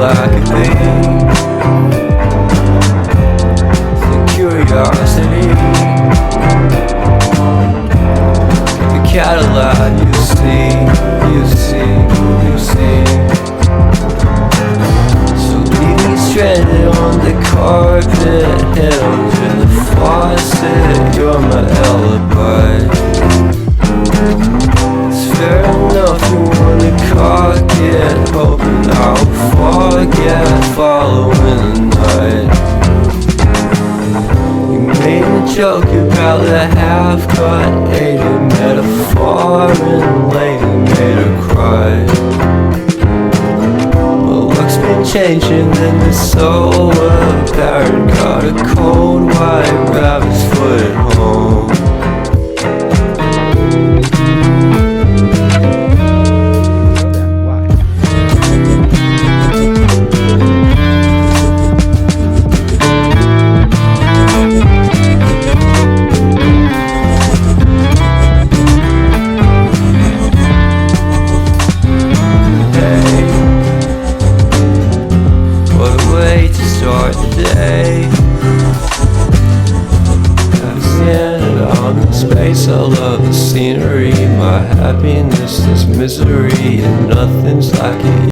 like a thing. The curiosity, the Cadillac, you see. So leave me stranded on the carpet, head under the faucet. You're my alibi. It's fair enough you wanna cock it, hoping I'll forget following the night. You made a joke about the half-cut, ate a metaphor and later made her cry. But luck's been changing and it's so apparent. Got a cold white rabbit's foot at home. Start the day. I've seen it on the space. I love the scenery. My happiness is misery, and nothing's like it.